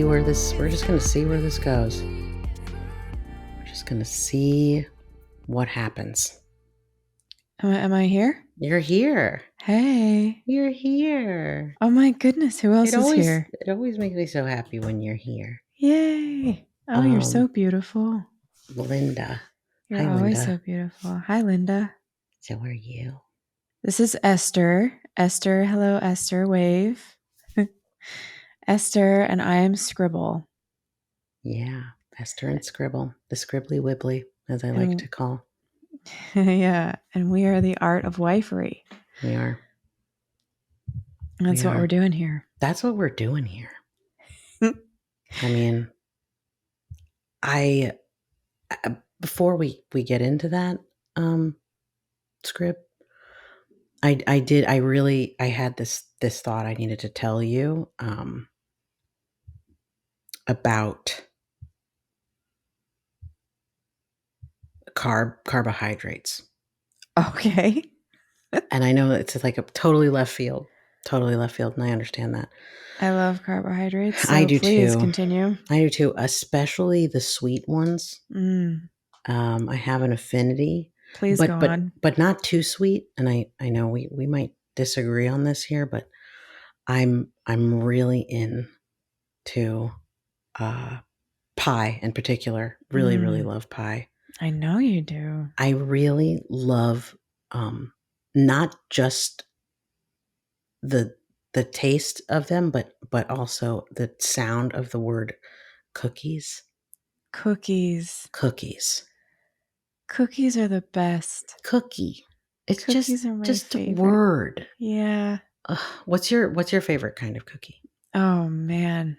see where this. We're just gonna see where this goes. We're just gonna see what happens. Am I here? You're here. Hey. You're here. Oh my goodness, who else is here? It always makes me so happy when you're here. Yay. Oh, you're so beautiful. Linda. You're Hi, always Linda. so beautiful. Hi, Linda. So are you? This is Esther. Esther, hello, Esther, wave. Esther, and I am Scribble. Yeah, Esther and Scribble. The Scribbly Wibbly, as I like to call. Yeah, and we are the art of wifery. We are. And that's what we're doing here. That's what we're doing here. I mean, before we get into that script, I had this thought I needed to tell you about carbohydrates. Okay. And I know it's like a totally left field, and I understand that. I love carbohydrates. So I do please too. Continue. I do too, especially the sweet ones. I have an affinity. Please go on. But not too sweet. And I know we might disagree on this here, but I'm really into pie in particular. Really, really love pie. I know you do. I really love not just the taste of them, but also the sound of the word cookies. Cookies. Cookies are the best. Cookie. It's Cookies are my just favorite. a word. Yeah. What's your favorite kind of cookie? Oh man.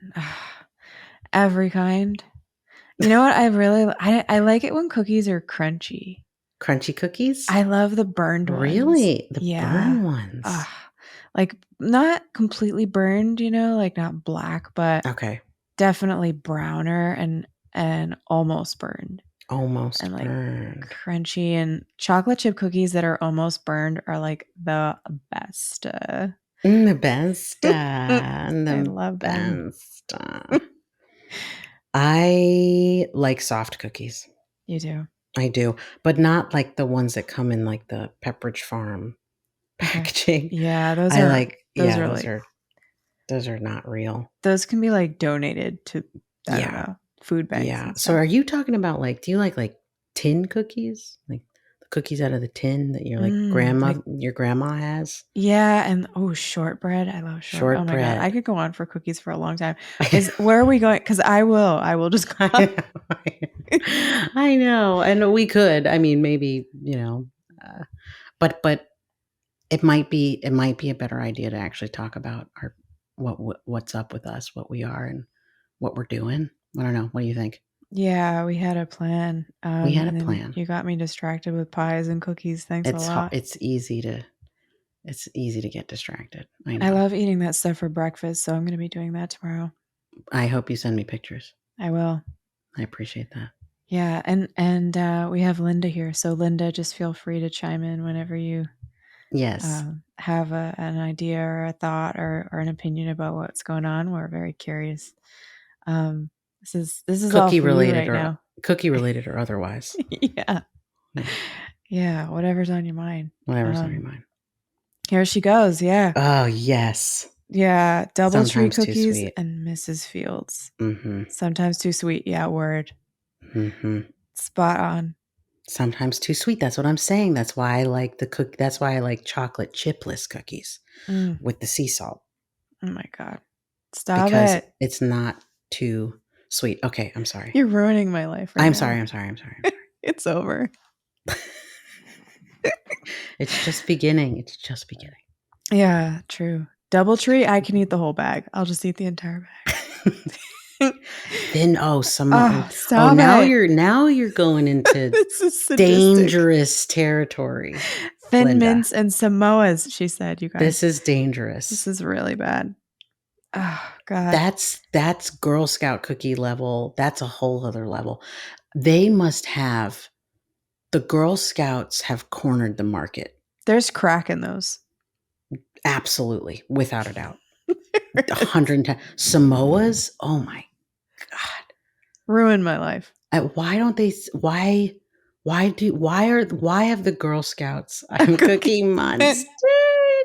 Every kind. You know what? I like it when cookies are crunchy. Crunchy cookies? I love the burned ones. Really? The burned ones. Like not completely burned, like not black, but okay. Definitely browner and almost burned. Almost and like burned. Crunchy, and chocolate chip cookies that are almost burned are like the best. The best. I love them. I like soft cookies. You do? I do, but not like the ones that come in like the Pepperidge Farm packaging. Yeah, those are not real. Those can be like donated to I don't know, food banks. Yeah. So are you talking about do you like tin cookies? Like the cookies out of the tin that your your grandma has? Yeah, and shortbread. I love shortbread. Oh my God. I could go on for cookies for a long time. Where are we going? Because I will just go on. I know. And we could. I mean, maybe, but it might be a better idea to actually talk about what's up with us, what we are, and what we're doing. I don't know. What do you think? Yeah, we had a plan. We had a plan. You got me distracted with pies and cookies. Thanks a lot. It's easy to get distracted. I know. I love eating that stuff for breakfast, so I'm going to be doing that tomorrow. I hope you send me pictures. I will. I appreciate that. Yeah, and we have Linda here, so Linda, just feel free to chime in whenever you have an idea or a thought or an opinion about what's going on. We're very curious. This is cookie all for related you right now. Cookie related or otherwise. Yeah, whatever's on your mind. Whatever's on your mind. Here she goes. Yeah. Oh yes. Yeah, DoubleTree cookies and Mrs. Fields. Sometimes too sweet. Yeah, word. Spot on. Sometimes too sweet. That's what I'm saying. That's why I like That's why I like chocolate chipless cookies with the sea salt. Oh my God! Stop because it! It's not too sweet. Okay, I'm sorry. You're ruining my life. Right I'm now. sorry. It's over. It's just beginning. Yeah, true. DoubleTree, I can eat the whole bag. I'll just eat the entire bag. Then stop now it. you're going into dangerous territory. Thin Linda. mints and Samoas, she said, you guys. This is dangerous. This is really bad. Oh God. That's Girl Scout cookie level. That's a whole other level. They must have the Girl Scouts have cornered the market. There's crack in those. Absolutely, without a doubt. 110 Samoas. Oh my Ruined my life. Why don't they? Why have the Girl Scouts on Cookie Monster?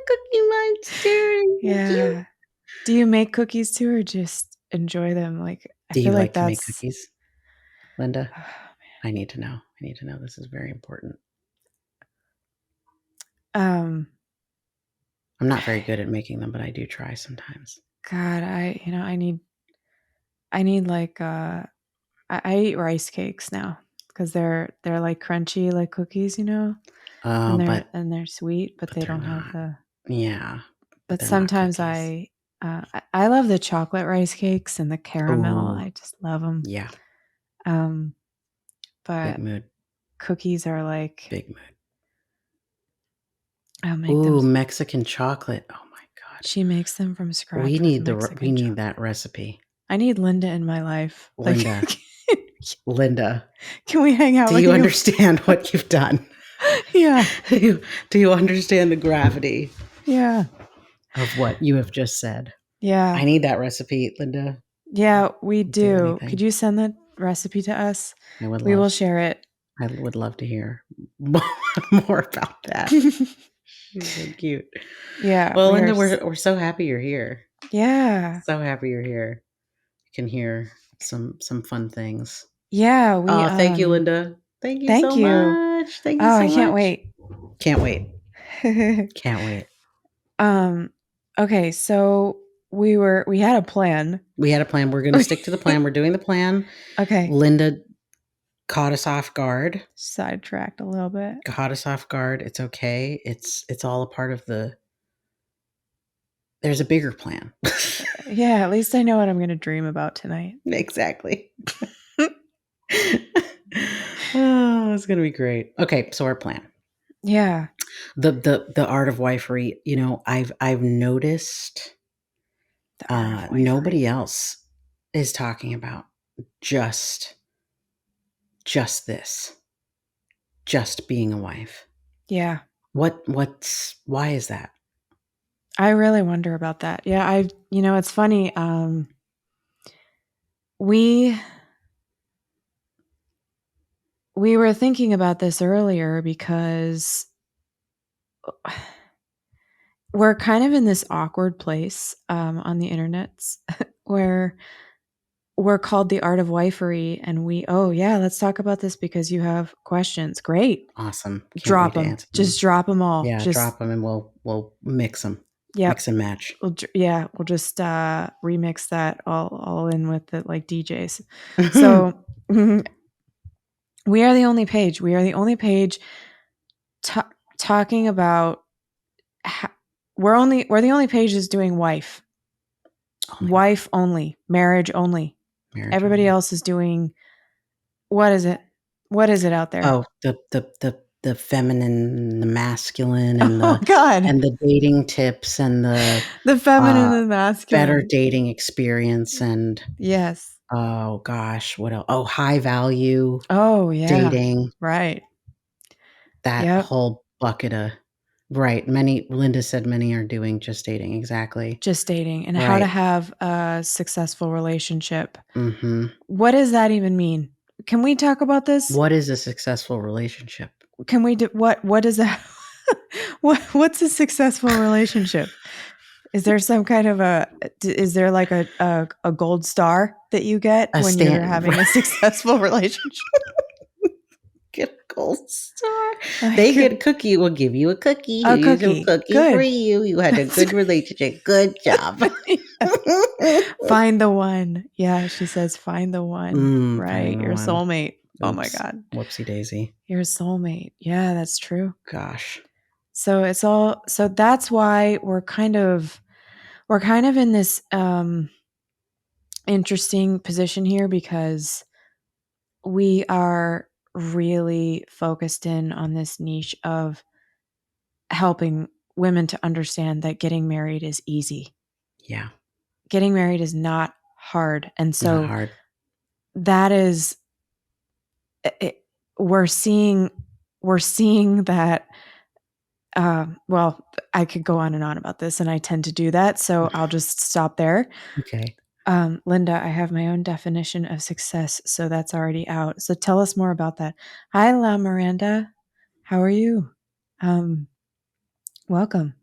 Cookie Monster. Yeah. Do you make cookies too, or just enjoy them? Like, I Do feel you like like to make that's cookies, Linda? oh, I need to know. I need to know. This is very important. man. I'm not very good at making them, but I do try sometimes. God, I need like I eat rice cakes now because they're like crunchy like cookies, and But they're sweet, but they they're don't have not. the. Yeah, but But they're not sometimes cookies. I love the chocolate rice cakes and the caramel. Oh, I just love them. yeah. Um, Big but mood. cookies are like Big mood. I'll make them. Ooh, Mexican chocolate. Oh my god. She makes them from We scratch with need we Mexican need chocolate. that recipe. I need Linda in my life. Like, Linda. Linda, can we hang out do with you you? understand what you've done? Yeah. Do you understand the gravity Yeah. of what you have just said? Yeah. I need that recipe, Linda. Yeah, we I'll do do. Could anything. you send that recipe to us? I would We will love. share it. I would love to hear more about that. She's so cute. Yeah, Well, we are Linda, we're so happy you're here. yeah. So happy you're here. You can hear some fun things. Yeah, we, Oh, thank you, Linda. Thank you thank so you. much. Thank you Oh, I so can't much. wait. Can't wait. Can't wait. Um, okay, so we had a plan. We had a plan. We're going to stick to the plan. We're doing the plan. Okay, Linda caught us off guard. sidetracked a little bit. Caught us off guard. It's okay. It's all a part of the. There's a bigger plan. Yeah, at least I know what I'm gonna dream about tonight. Exactly. Oh, it's gonna be great. Okay, so our plan. Yeah, The art of wifery. I've noticed the art of wifery. nobody else is talking about just this, just being a wife. Yeah, Why is that? I really wonder about that. Yeah, it's funny. We we were thinking about this earlier because we're kind of in this awkward place on the internet where we're called the art of wifery, and oh yeah, let's talk about this because you have questions. Great, Awesome. Can't drop wait to them. answer Just them. drop them all. Yeah, Just drop them and we'll mix them. yep. Mix and match. We'll just remix that all in with the like DJs. So we are the only page. We are the only page talking about. We're the only page that's doing wife only, marriage only. Marriage Everybody only. else is doing what is it? What is it out there? Oh, the feminine, the masculine, Oh God, and the dating tips and the the feminine uh, and better masculine. dating experience and Yes. oh gosh, what else? Oh, high value Oh yeah. dating. Right. That Yep. whole bucket of right. Linda said many are doing just dating. Exactly. Just dating and how to Right. have a successful relationship. Mm-hmm. What does that even mean? Can we talk about this? What is a successful relationship? Can we do what is that? What's a successful relationship? Is there some kind of is there like a gold star that you get A when you're stand. having a successful relationship? Get a gold star. They Like get a cookie. We'll give you a cookie. a Here's a cookie. cookie for Good. you. You had a That's good relationship. Good job. yes. Find the one. Yeah, she says find the one. Finding Right. the Your one. soulmate. Oh my Oops. God. Whoopsie daisy. Your soulmate. Yeah, that's true. Gosh. So that's why we're kind of in this interesting position here because we are really focused in on this niche of helping women to understand that getting married is easy. Yeah. Getting married is not hard. And Not so hard. that is it, we're seeing that well, I could go on and on about this and I tend to do that, so I'll just stop there. Okay. Linda, I have my own definition of success, so that's already out. So tell us more about that. Hi, La Miranda. How are you? Welcome.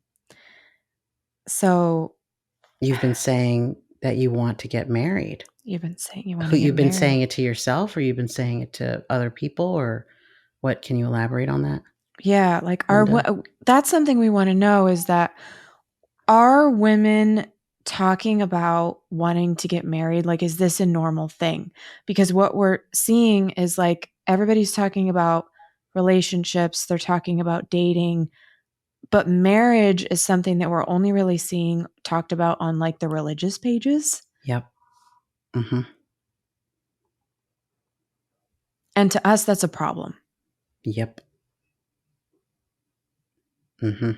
So You've been saying that you want to get married. you've been saying you want Who to get you've been married. saying it to yourself, or you've been saying it to other people, or what? Can you elaborate on that, Yeah, like Linda? that's something we want to know is that are women talking about wanting to get married? Like, is this a normal thing? Because what we're seeing is like everybody's talking about relationships, they're talking about dating, but marriage is something that we're only really seeing talked about on like the religious pages. Yep. Mm-hmm. And to us, that's a problem. Yep. Mm-hmm.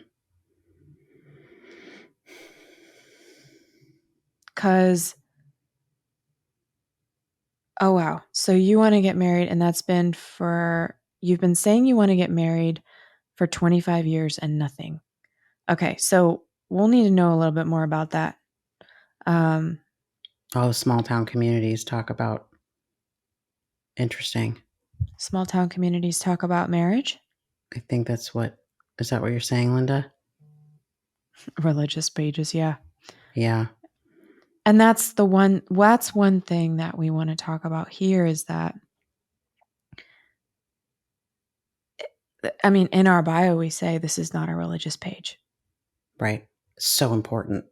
Because, oh, wow. So you want to get married, and you've been saying you want to get married for 25 years and nothing. Okay. So we'll need to know a little bit more about that. Um, Oh, small town communities talk about interesting. Small town communities talk about marriage, I think that's what is that what you're saying, Linda? religious pages. Yeah. Yeah. And that's one thing that we want to talk about here is that, I mean, in our bio, we say this is not a religious page. Right. So important.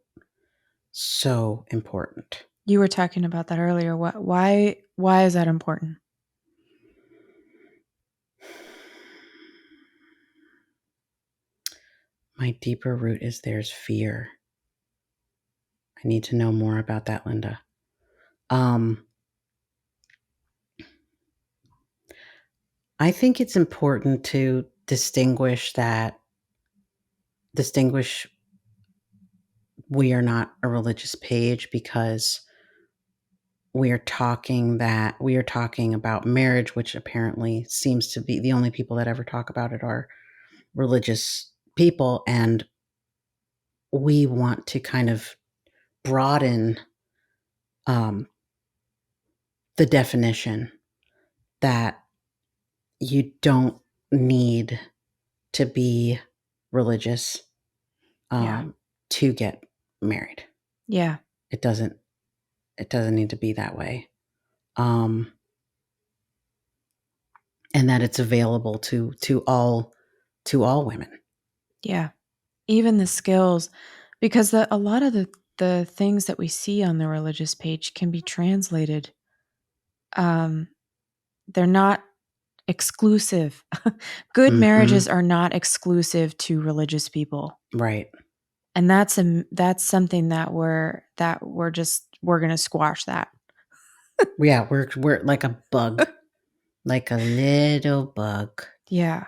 So important. You were talking about that earlier. Why is that important? My deeper root is there's fear. I need to know more about that, Linda. I think it's important to distinguish we are not a religious page because we are talking about marriage, which apparently seems to be the only people that ever talk about it are religious people, and we want to kind of broaden the definition that you don't need to be religious Yeah. to get married. Yeah. It doesn't need to be that way. Um, and that it's available to all women. Yeah. Even the skills, because a lot of the things that we see on the religious page can be translated. Um, they're not exclusive. Good Mm-hmm. marriages are not exclusive to religious people. Right. And that's something that we're going to squash that. Yeah, we're like a bug, like a little bug. Yeah.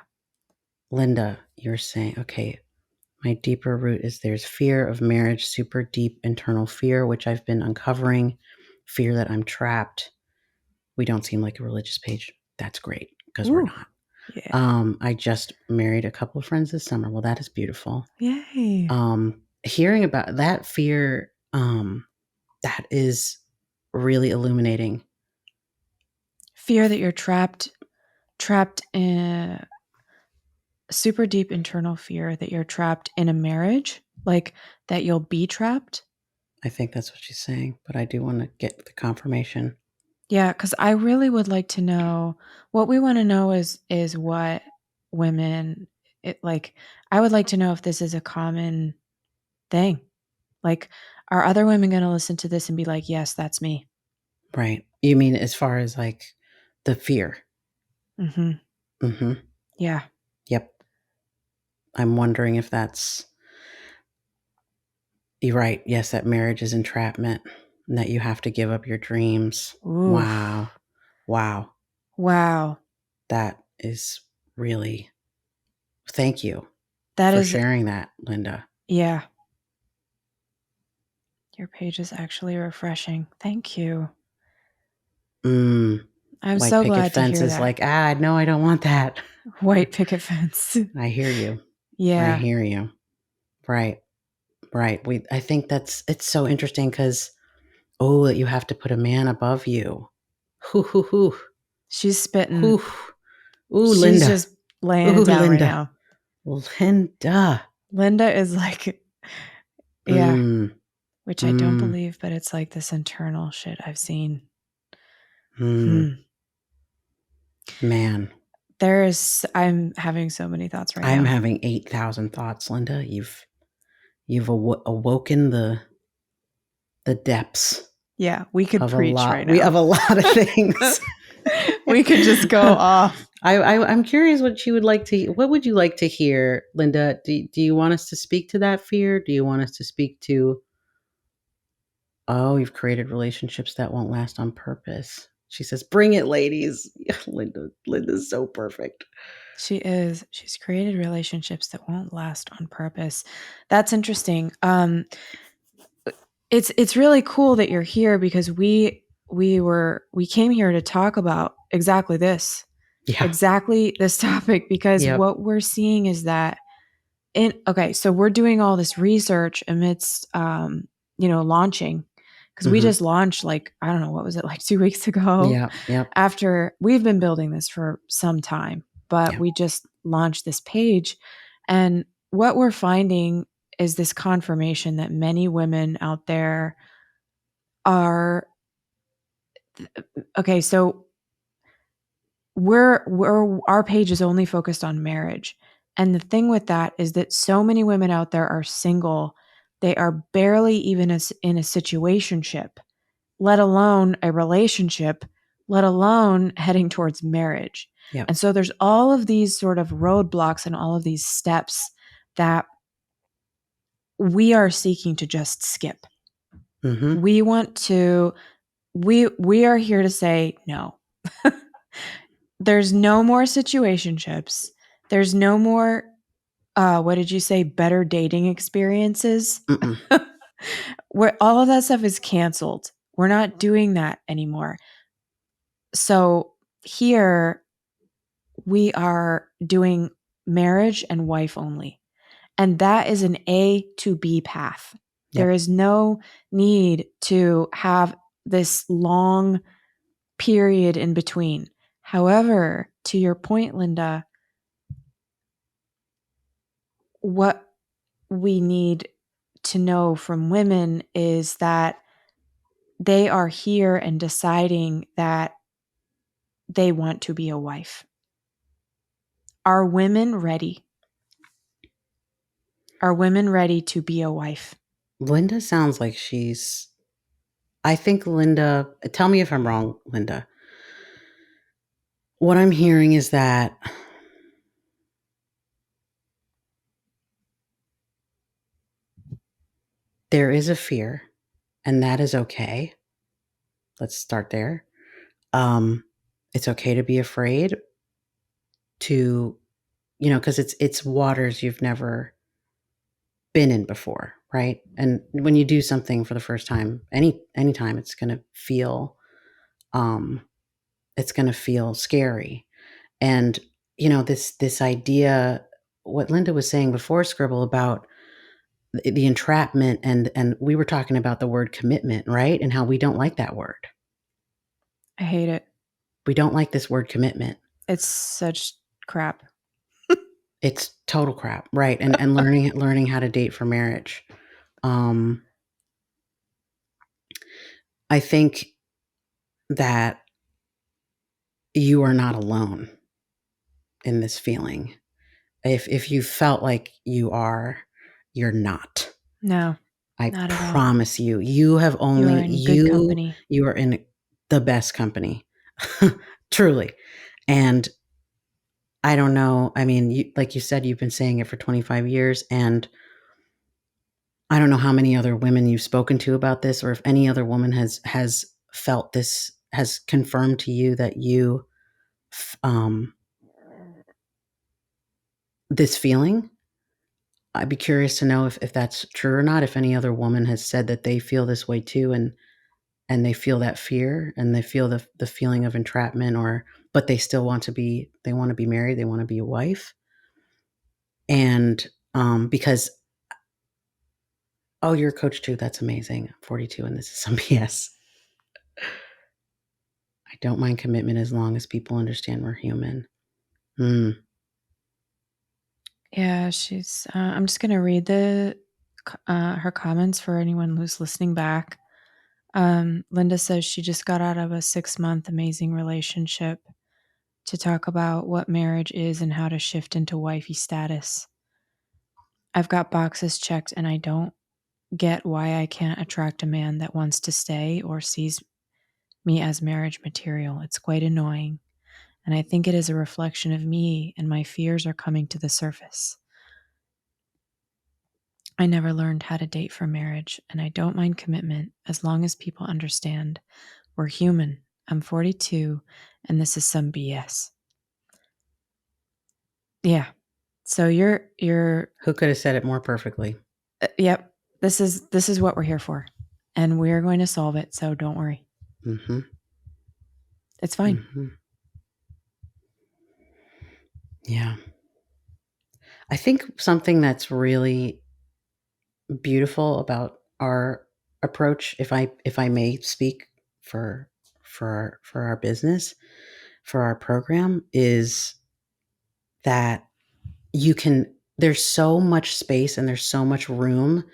Linda, you're saying, okay, my deeper root is there's fear of marriage, super deep internal fear, which I've been uncovering, fear that I'm trapped. We don't seem like a religious page. That's great because we're Ooh. not. Yeah. I just married a couple of friends this summer. Well, that is beautiful. Yay. Hearing about that fear, that is really illuminating. Fear that you're trapped in super deep internal fear that you're trapped in a marriage, like that you'll be trapped. I think that's what she's saying, but I do want to get the confirmation. Yeah, because I really would like to know what we want to know is what women like. I would like to know if this is a common thing. Like, are other women going to listen to this and be like, "Yes, that's me." Right. You mean as far as like the fear? Mm-hmm. Mm-hmm. Yeah. Yep. I'm wondering if that's you're right. Yes, that marriage is entrapment and that you have to give up your dreams. Wow. Oof. Wow. Wow. That is really thank you That for is, sharing that, Linda. yeah. Your page is actually refreshing. Thank you. Mm, I'm white so picket glad to fence hear is that. like, no, I don't want that. White picket fence. I hear you. I Yeah. hear you. Right. Right. I think it's so interesting because Oh, that you have to put a man above you. Hoo, hoo, hoo. She's spitting. Hoo. Ooh, She's Linda. just laying it Ooh, down right Linda. now. Linda. Linda is like, yeah, Mm, which I don't mm, believe, but it's like this internal shit I've seen. mm. Hmm. Man, I'm having so many thoughts right I'm now. having 8,000 thoughts, Linda. You've awoken the depths Yeah, we could of a preach lot. right We now. of a lot of things. We could just go off. I'm curious what you would like to. What would you like to hear, Linda? Do you want us to speak to that fear? Do you want us to speak to? Oh, you've created relationships that won't last on purpose. She says, "Bring it, ladies." Linda's so perfect. She is. She's created relationships that won't last on purpose. That's interesting. It's really cool that you're here because we came here to talk about Yeah. exactly this topic because Yep. what we're seeing is that okay, so we're doing all this research amidst launching because we Mm-hmm. just launched like I don't know what was it like 2 weeks ago Yeah. Yep. after we've been building this for some time, but Yep. we just launched this page. And what we're finding is this confirmation that many women out there are okay. So we're our page is only focused on marriage. And the thing with that is that so many women out there are single. They are barely even in a situationship, let alone a relationship, let alone heading towards marriage. Yep. And so there's all of these sort of roadblocks and all of these steps that we are seeking to just skip. Mm-hmm. We want to we are here to say no. There's no more situationships. There's no more what did you say, better dating experiences? Mm-mm. Where all of that stuff is canceled. We're not doing that anymore. So here we are doing marriage and wife only. And that is an A to B path. There Yep. is no need to have this long period in between. However, to your point, Linda, what we need to know from women is that they are here and deciding that they want to be a wife. Are women ready? Are women ready to be a wife? Linda sounds like she's. I think Linda. Tell me if I'm wrong, Linda. What I'm hearing is that there is a fear, and that is okay. Let's start there. Um, it's okay to be afraid to, because it's waters you've never been in before, right? And when you do something for the first time, anytime um, it's gonna feel scary. And this idea, what Linda was saying before, Scribble, about the entrapment, and we were talking about the word commitment, right? And how we don't like that word. I hate it. We don't like this word commitment. It's such crap. It's total crap, right? And learning how to date for marriage. Um, I think that you are not alone in this feeling. If you felt like you are, you're not. No, I not at all. promise you. You have You are only in good company. you are in the best company. Truly. And I don't know. I mean, like you said, you've been saying it for 25 years, and I don't know how many other women you've spoken to about this, or if any other woman has felt this, has confirmed to you that um this feeling. I'd be curious to know if that's true or not. If any other woman has said that they feel this way too, and they feel that fear, and they feel the feeling of entrapment, or but they want to be married, they want to be a wife, and because Oh, you're a coach too. That's amazing. I'm 42 and this is some BS. I don't mind commitment as long as people understand we're human. Hmm. Yeah, she's I'm just gonna read the her comments for anyone who's listening back. Linda says she just got out of a 6-month amazing relationship to talk about what marriage is and how to shift into wifey status. I've got boxes checked and I don't get why I can't attract a man that wants to stay or sees me as marriage material. It's quite annoying. And I think it is a reflection of me, and my fears are coming to the surface. I never learned how to date for marriage, and I don't mind commitment as long as people understand we're human. I'm 42, and this is some BS. Yeah. So you're Who could have said it more perfectly? yep. This is what we're here for, and we're going to solve it. So don't worry. Mm-hmm. It's fine. Mm-hmm. Yeah. I think something that's really beautiful about our approach, if I may speak for our business, for our program, is that you can there's so much space and there's so much room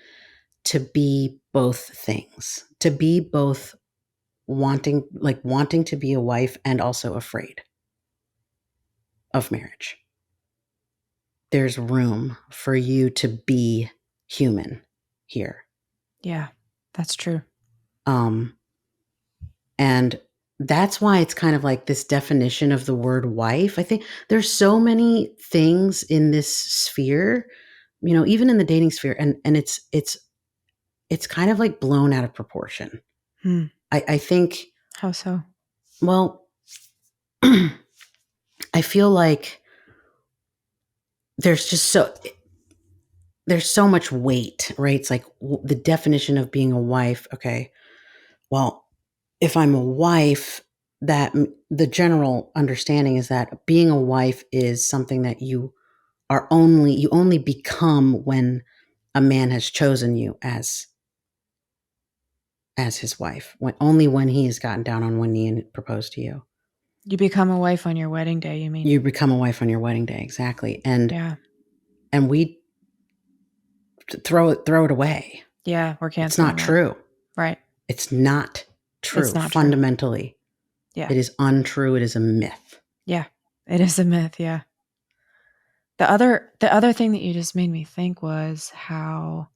to be both things, to be both wanting to be a wife and also afraid of marriage. There's room for you to be human here. Yeah, that's true. Um, and that's why it's kind of like this definition of the word wife. I think there's so many things in this sphere, even in the dating sphere, and it's kind of like blown out of proportion. Hmm. I think, How so? well, I feel like there's just there's so much weight, right? It's like the definition of being a wife. Okay, well, if I'm a wife, the general understanding is that being a wife is something that you only become when a man has chosen you as his wife, only when he has gotten down on one knee and proposed to you. You become a wife on your wedding day, you mean? You become a wife on your wedding day, exactly. And Yeah. and we throw it away. Yeah, we're It's not canceling that. true. Right. It's not It's true. not true. Fundamentally, Yeah. it is untrue. It is a myth. Yeah. It is a myth, yeah. The other thing that you just made me think was how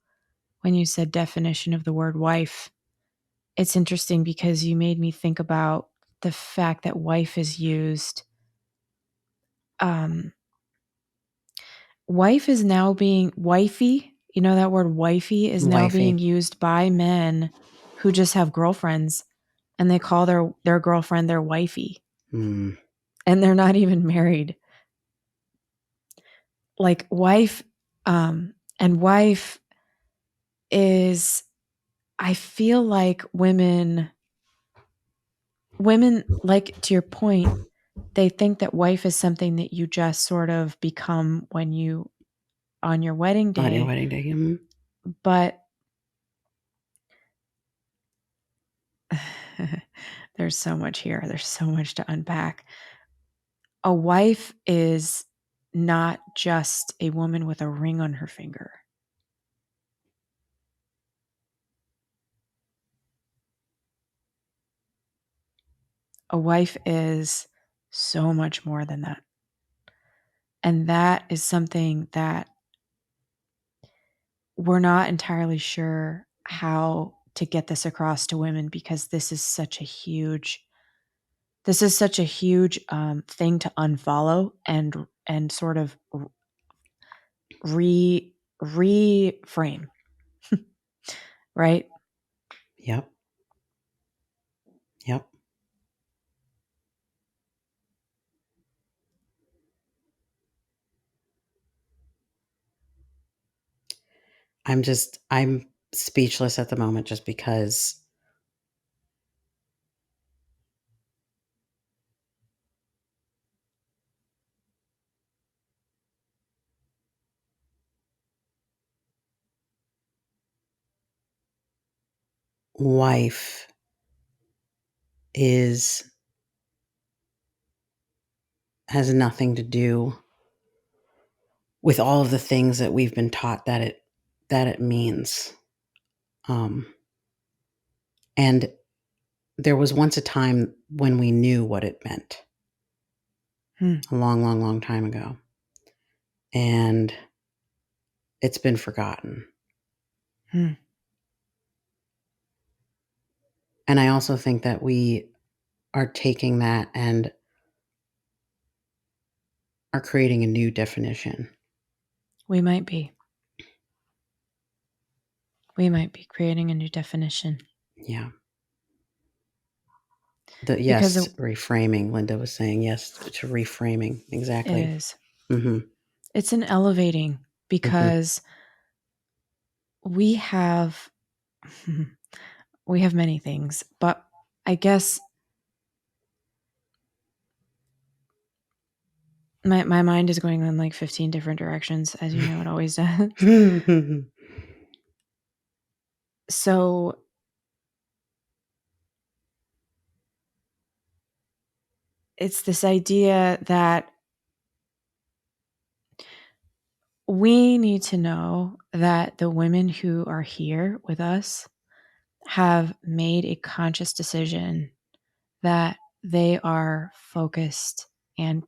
when you said definition of the word wife, it's interesting because you made me think about the fact that wife is used um wife is now being wifey, you know that word wifey is now Wifey. being used by men who just have girlfriends and they call their girlfriend their wifey Mm, and they're not even married. Like wife and wife is I feel like women like to your point, they think that wife is something that you just sort of become when you on your wedding on your day, wedding day. but there's so much here. There's so much to unpack. A wife is not just a woman with a ring on her finger. A wife is so much more than that. And that is something that we're not entirely sure how to get this across to women because this is such a huge thing to unfollow and sort of reframe, right? Yep. Yep. I'm speechless at the moment just because wife has nothing to do with all of the things that we've been taught that it means. And there was once a time when we knew what it meant. A long, long, long time ago. And it's been forgotten. And I also think that we are taking that and are creating a new definition. We might be. We might be creating a new definition. Yeah. Yes, reframing. Linda was saying yes to reframing. Exactly. It is. Mm-hmm. It's an elevating because we have many things, but I guess my mind is going in like 15 different directions, as you know it always does. So it's this idea that we need to know that the women who are here with us have made a conscious decision that they are focused and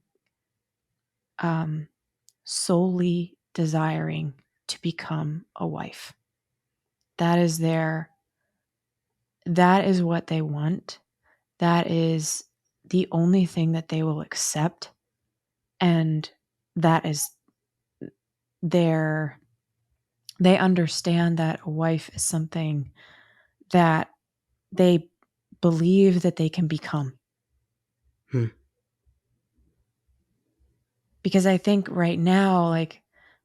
solely desiring to become a wife. That is what they want. That is the only thing that they will accept. And that is they understand that a wife is something that they believe that they can become. Because I think right now, like,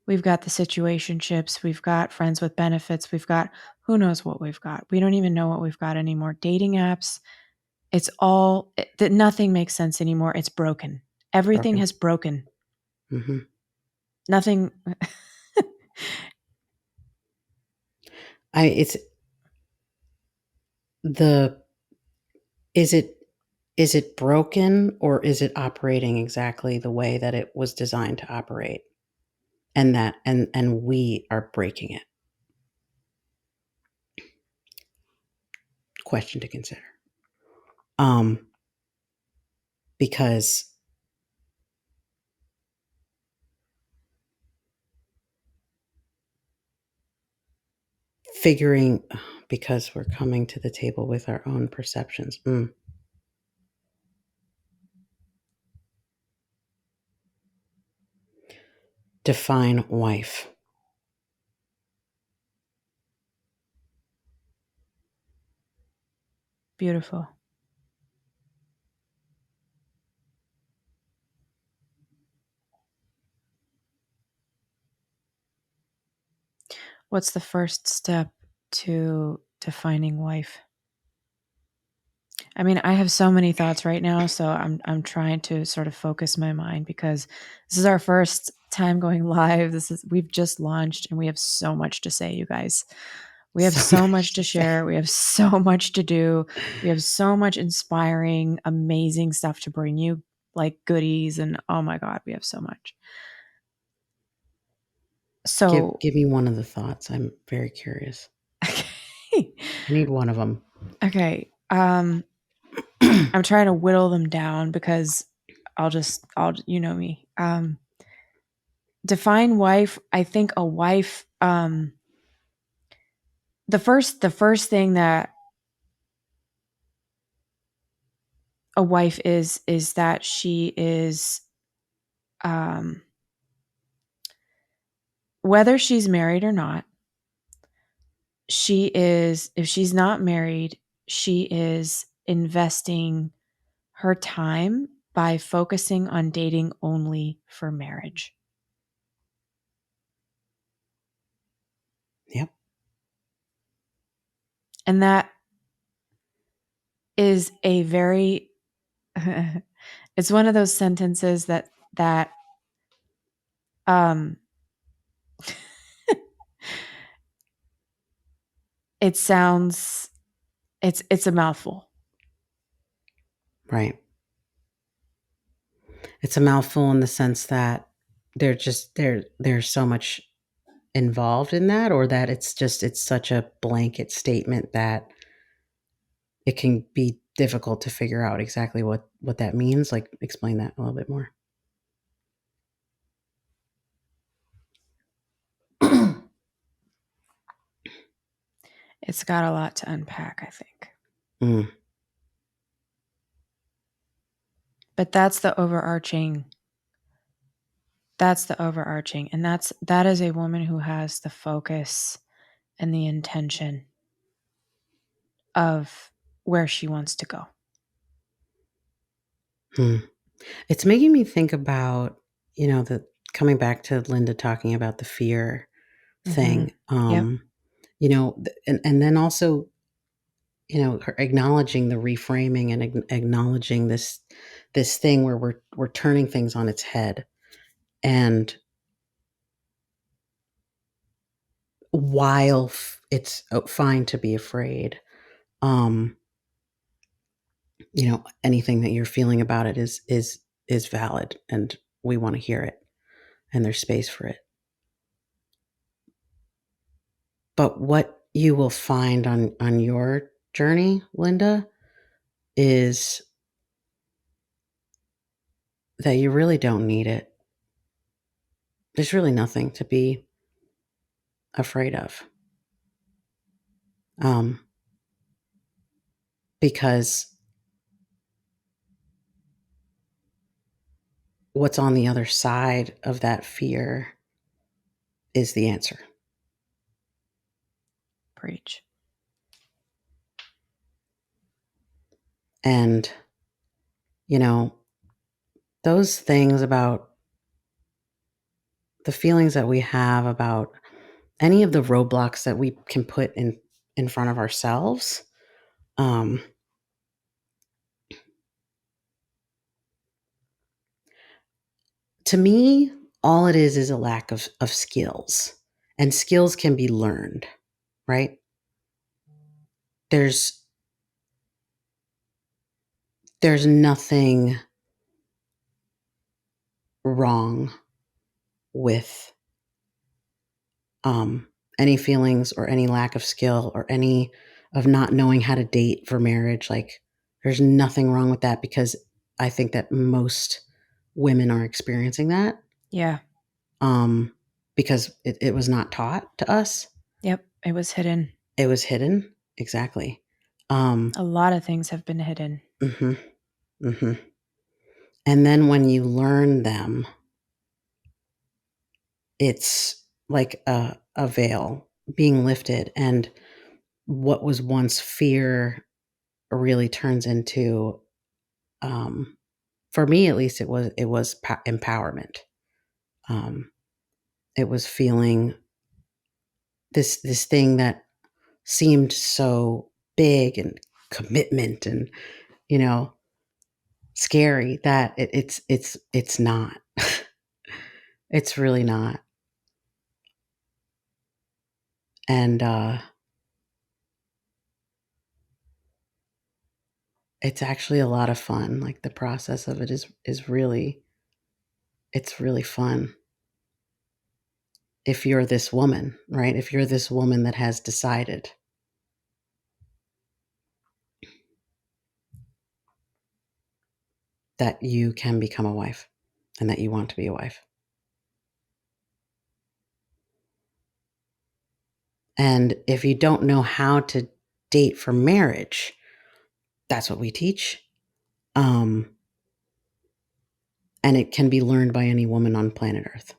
we've got the situationships, we've got friends with benefits, we've got who knows what we've got. We don't even know what we've got anymore. Dating apps, it's all that nothing makes sense anymore. It's broken. Everything has broken. Mm-hmm. Nothing. Is it broken, or is it operating exactly the way that it was designed to operate? And we are breaking it. Question to consider. Because because we're coming to the table with our own perceptions. Define wife. Beautiful. What's the first step to defining wife? I mean, I have so many thoughts right now, so I'm trying to sort of focus my mind because this is our first time going live. We've just launched and we have so much to say, you guys. We have so much to share. We have so much to do. We have so much inspiring, amazing stuff to bring you, like goodies, and oh my God, we have so much. So give me one of the thoughts. I'm very curious. Okay. I need one of them. Okay. I'm trying to whittle them down because I'll you know me. Define wife. I think a wife, the first thing that a wife is that she is, whether she's married or not, if she's not married, she is investing her time by focusing on dating only for marriage. Yep. And that is a very it's one of those sentences that um it sounds It's a mouthful. Right. It's a mouthful in the sense that there's so much involved in that, or that it's such a blanket statement that it can be difficult to figure out exactly what that means. Like, explain that a little bit more. It's got a lot to unpack, I think. Mm. But that's the overarching, and that is a woman who has the focus and the intention of where she wants to go. Hmm. It's making me think about, the coming back to Linda talking about the fear Mhm. thing. Yep. And then also, her acknowledging the reframing and acknowledging this thing where we're turning things on its head. And while it's fine to be afraid, um, anything that you're feeling about it is valid, and we want to hear it, and there's space for it. But what you will find on your journey, Linda, is that you really don't need it. There's really nothing to be afraid of. Um, because what's on the other side of that fear is the answer. Preach. And, you know, those things about the feelings that we have about any of the roadblocks that we can put in front of ourselves, um, to me, all it is a lack of skills. And skills can be learned, right? There's there's nothing wrong with um, any feelings or any lack of skill or any of not knowing how to date for marriage. Like, there's nothing wrong with that, because I think that most women are experiencing that, Yeah. um, because it was not taught to us. Yep. It was hidden. It was hidden. Exactly. A lot of things have been hidden. hmm hmm And then when you learn them, it's like a veil being lifted, and what was once fear really turns into, um, for me at least, it was empowerment. Um, it was feeling this thing that seemed so big, and commitment, and you know scary, that it's not. It's really not. And it's actually a lot of fun. Like, the process of it is really, it's really fun. If you're this woman, right? If you're this woman that has decided that you can become a wife, and that you want to be a wife. And if you don't know how to date for marriage, that's what we teach. Um, and it can be learned by any woman on planet Earth.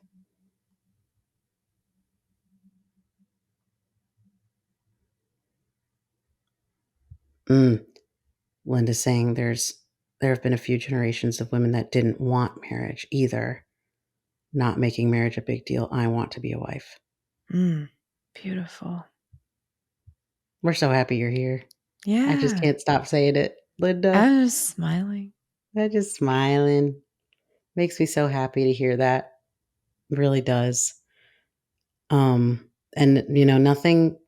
Mm, Linda's saying there have been a few generations of women that didn't want marriage either, not making marriage a big deal. I want to be a wife. Beautiful. We're so happy you're here. I just Yeah. can't stop saying it, I Linda. was smiling. I'm just smiling. Makes me so happy to hear that. Really does. And nothing.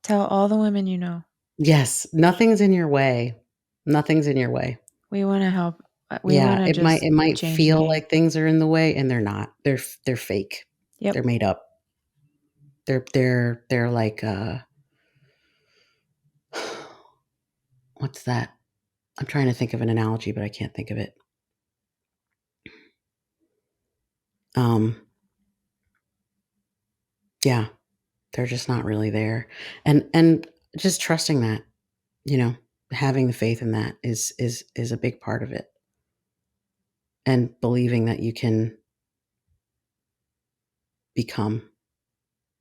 Tell all the women you know. Yes, nothing's in your way. Nothing's in your way. We wanna help, we Yeah, wanna just it might change the feel game. like things are in the way, and they're not. They're fake. Yep. They're made up. They're like, what's that? I'm trying to think of an analogy, but I can't think of it. Um, yeah, they're just not really there. And just trusting that, you know, having the faith in that is a big part of it. And believing that you can become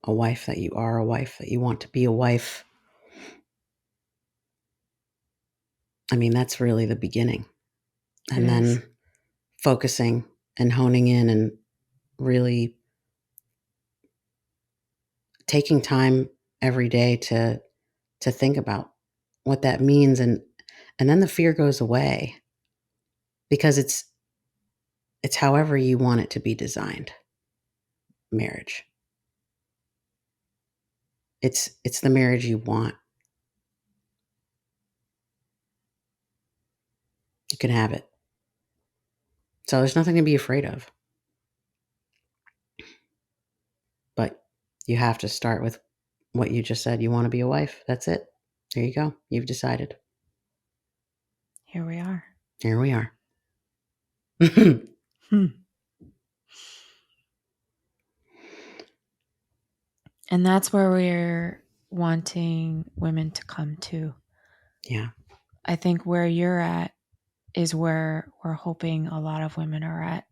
a wife, that you are a wife, that you want to be a wife. I mean, that's really the beginning. It And is. then focusing and honing in and really taking time every day to think about what that means, and then the fear goes away because it's however you want it to be designed. Marriage. It's the marriage you want. You can have it. So there's nothing to be afraid of. But you have to start with what you just said. You want to be a wife. That's it. There you go. You've decided. Here we are. Here we are. Hmm. And that's where we're wanting women to come to. Yeah. I think where you're at is where we're hoping a lot of women are at.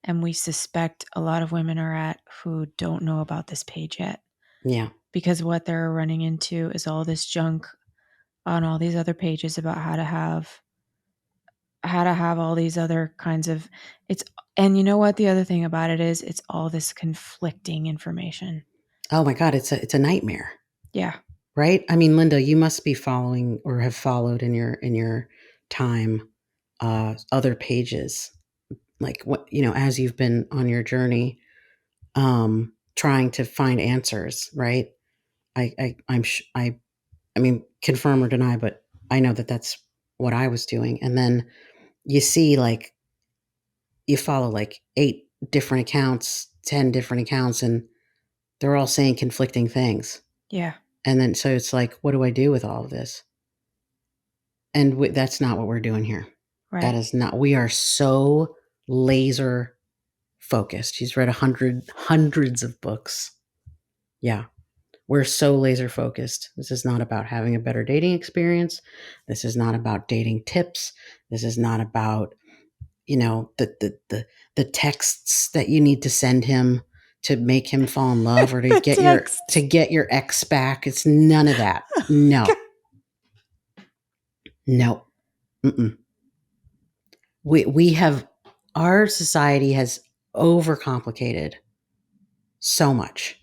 And we suspect a lot of women are at who don't know about this page yet. Yeah. Because what they're running into is all this junk on all these other pages about how to have all these other kinds of, it's, and you know what the other thing about it is, it's all this conflicting information. Oh my God, it's a nightmare. Yeah. Right? I mean, Linda, you must be following or have followed in your time other pages. Like what, as you've been on your journey trying to find answers, right? I mean, confirm or deny, but I know that that's what I was doing. And then you see like you follow like 8 different accounts, 10 different accounts, and they're all saying conflicting things. Yeah. And then so it's like, what do I do with all of this? And that's not what we're doing here. That Right. is not. We are so laser focused. She's read hundreds of books. Yeah, we're so laser focused. This is not about having a better dating experience. This is not about dating tips. This is not about the texts that you need to send him to make him fall in love or The text. to get your ex back. It's none of that. No, no. Mm-mm. We have our society has overcomplicated so much,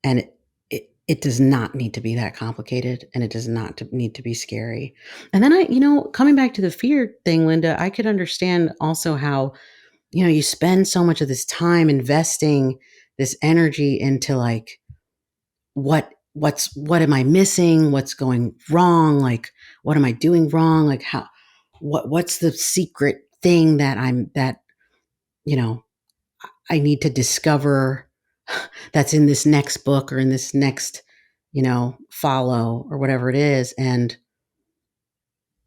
and it does not need to be that complicated, and it does not need to be scary. And then coming back to the fear thing, Linda, I could understand also how you spend so much of this time investing this energy into like what am I missing, what's going wrong, like what am I doing wrong, like how what's the secret thing that you know I need to discover that's in this next book or in this next follow or whatever it is. And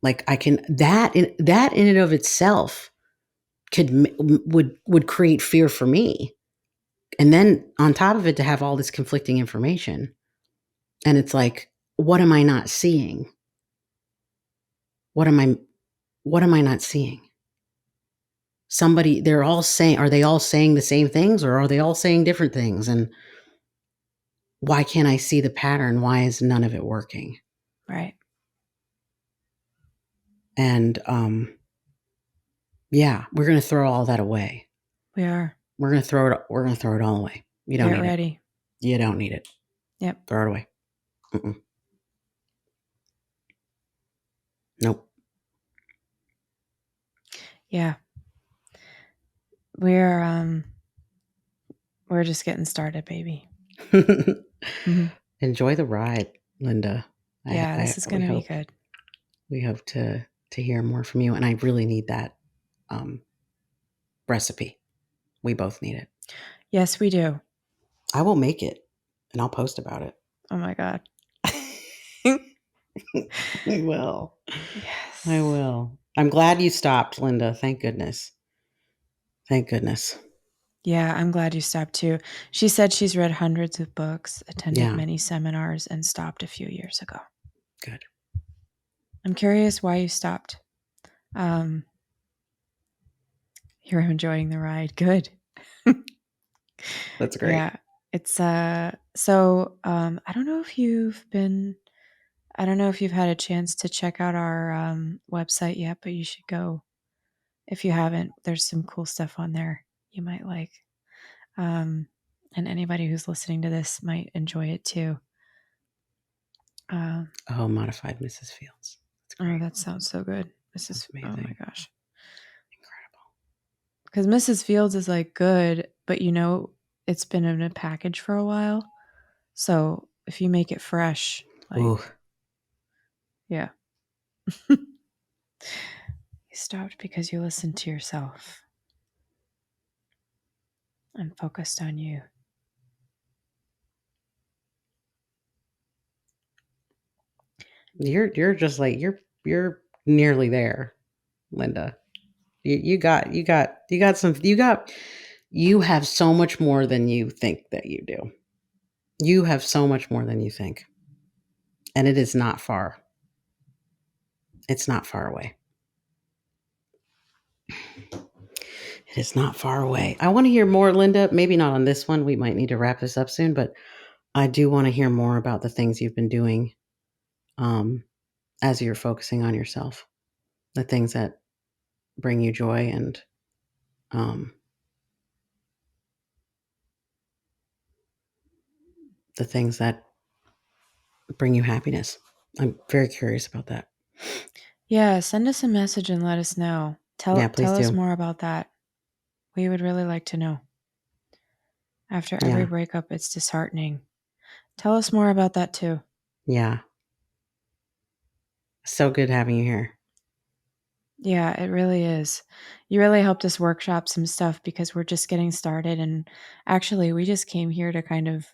like I can that in and of itself would create fear for me. And then on top of it, to have all this conflicting information, and it's like, what am I not seeing? What am I not seeing? They're all saying, are they all saying the same things, or are they all saying different things? And why can't I see the pattern? Why is none of it working? Right. And yeah, we're going to throw all that away. We are. We're going to throw it all away. You don't Get need it. ready. You don't need it. Yep. Throw it away. Mm-mm. Nope. Yeah. We're just getting started, baby. Mm-hmm. Enjoy the ride, Linda. Yeah, this is gonna be good. We hope to hear more from you, and I really need that recipe. We both need it. Yes, we do. I will make it, and I'll post about it. Oh my god. I will. Yes. I will. I'm glad you stopped, Linda. Thank goodness. Thank goodness. Yeah, I'm glad you stopped too. She said she's read hundreds of books, attended Yeah. many seminars, and stopped a few years ago. Good. I'm curious why you stopped. You're enjoying the ride. Good. That's great. Yeah. It's so I don't know if you've been I don't know if you've had a chance to check out our website yet, but you should go. If you haven't, there's some cool stuff on there you might like. And anybody who's listening to this might enjoy it too. Modified Mrs. Fields. That's Oh, great. that sounds so good. That's Oh amazing. my gosh. Incredible. Because Mrs. Fields is like good, but it's been in a package for a while. So if you make it fresh, Ooh. yeah. You stopped because you listened to yourself and focused on you. You're just like you're nearly there, Linda. You have so much more than you think that you do. You have so much more than you think. And it is not far. It's not far away. It is not far away. I want to hear more, Linda. Maybe not on this one. We might need to wrap this up soon, but I do want to hear more about the things you've been doing as you're focusing on yourself, the things that bring you joy and the things that bring you happiness. I'm very curious about that. Yeah, send us a message and let us know. Yeah, please Tell us do. more about that. We would really like to know. After every Yeah. breakup, it's disheartening. Tell us more about that too. Yeah. So good having you here. Yeah, it really is. You really helped us workshop some stuff because we're just getting started. And actually, we just came here to kind of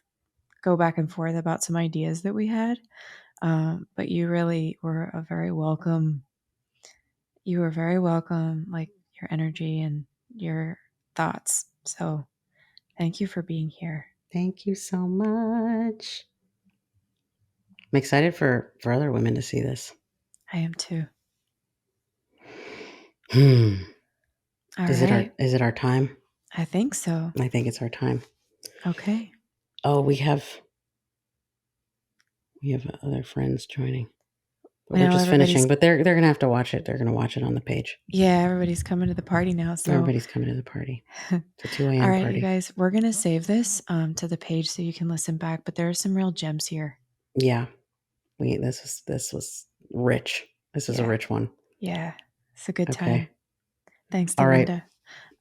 go back and forth about some ideas that we had. But you really were a very welcome. You were very welcome, like your energy and your thoughts. So thank you for being here. Thank you so much. I'm excited for other women to see this. I am too. Hmm. All right. Is it our time? I think so. I think it's our time. Okay. Oh, we have other friends joining. But I we're know just everybody's finishing, but they're gonna have to watch it. They're gonna watch it on the page. Yeah, everybody's coming to the party now. So Everybody's coming to the party. It's a 2 all a.m. right, you party. guys, we're gonna save this to the page so you can listen back. But there are some real gems here. Yeah. This was rich. This is a Yeah. rich one. Yeah. It's a good time. Okay. Thanks to All right. Linda.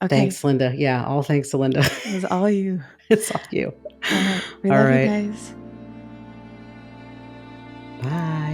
Okay. Thanks, Linda. Yeah, all thanks to Linda. It was all you. It's all you. All right. We All love you right. guys. Bye.